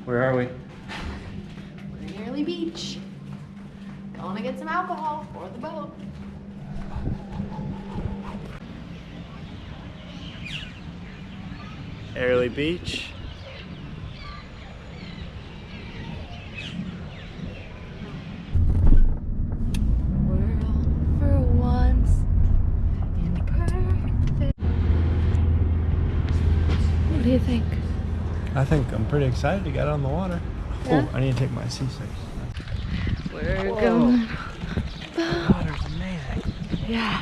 Where are we? We're in Airlie Beach. Going to get some alcohol for the boat. Airlie Beach. World for once in perfect. What do you think? I think I'm pretty excited to get on the water. Yeah? Oh, I need to take my C6. We're Whoa. going. The water's amazing. Yeah.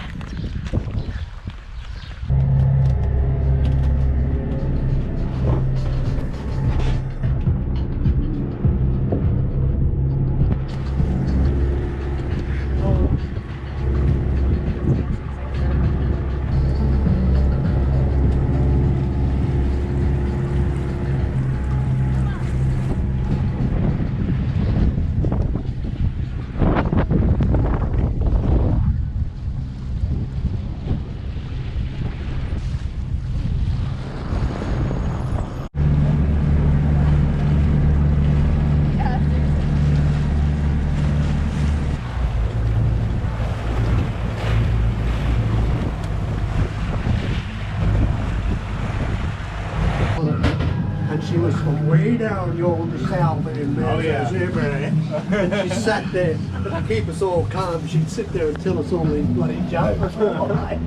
And she was from way down yonder south end, man. Oh, yeah. And she sat there to keep us all calm. She'd sit there and tell us all these bloody jokes all night.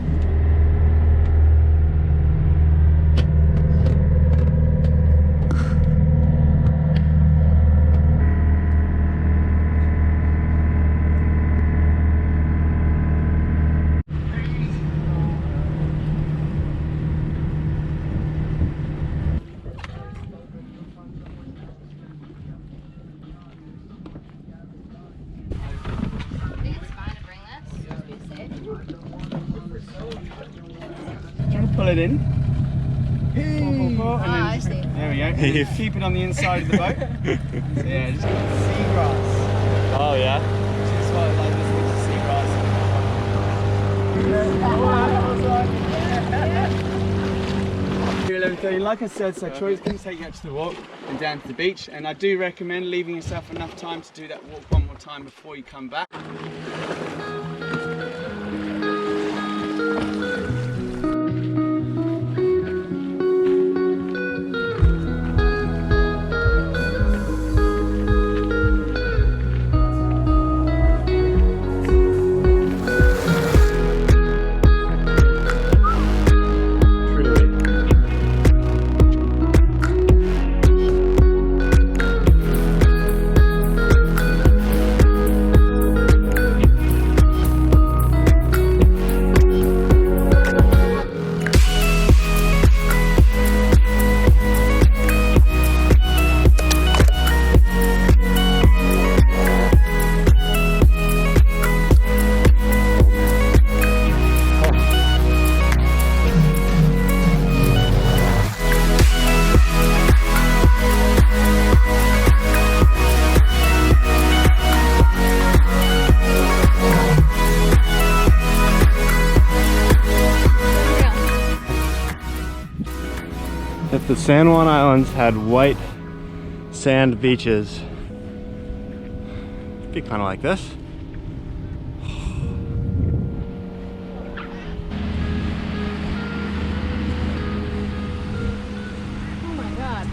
Pull it in. Hey. And then I see. there we go. And then keep it on the inside of the boat. So yeah, just seagrass. Oh, yeah? Which is what like this is seagrass. Here at 11:30, like I said, so Troy's going to take you out to the walk and down to the beach, and I do recommend leaving yourself enough time to do that walk one more time before you come back. If the San Juan Islands had white sand beaches, it'd be kind of like this. Oh my God.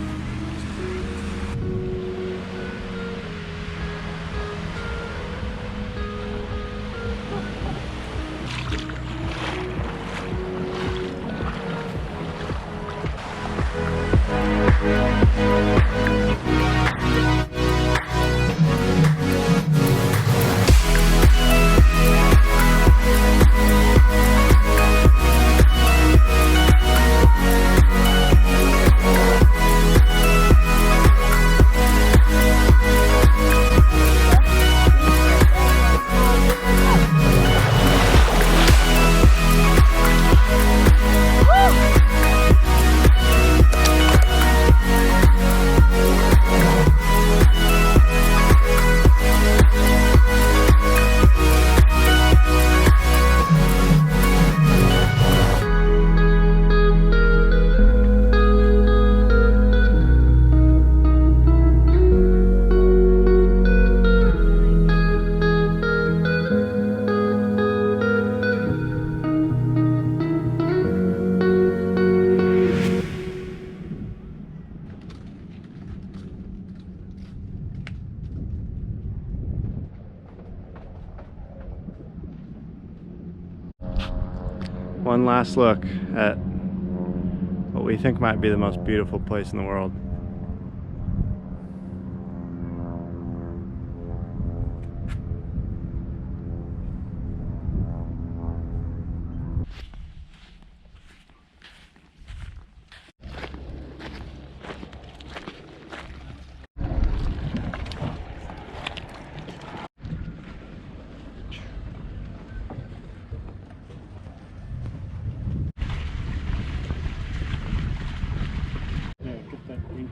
one last look at what we think might be the most beautiful place in the world.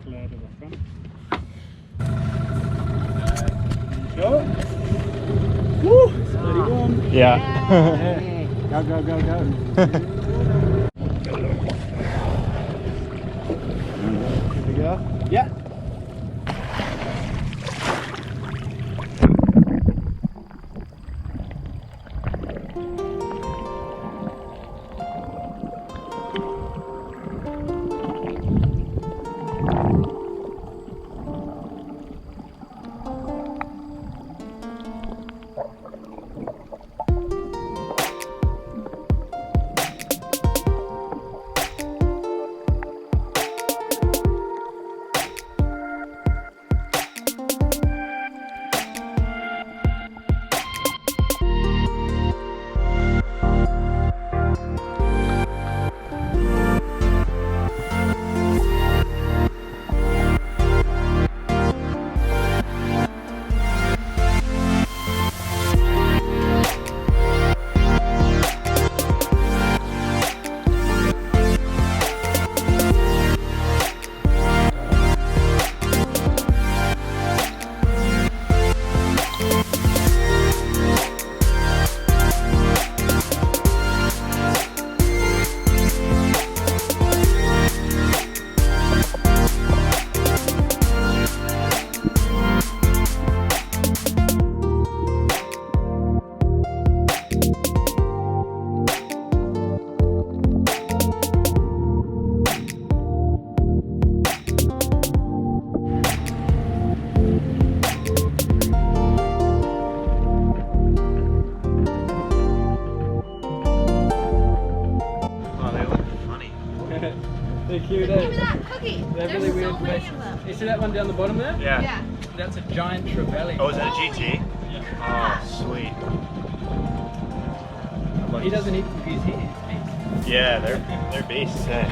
Out of the front. Go. Woo! Steady one. Yeah. Go, go, go, go. Good to go? Yeah. They're cute, Give me that cookie. They're There's really weird so many faces. of them. You see that one down the bottom there? Yeah. Yeah. That's a giant trevally. Oh, is that a GT? Yeah. Oh, sweet. He doesn't eat cookies, he eats meat. Yeah, they're beasts, hey.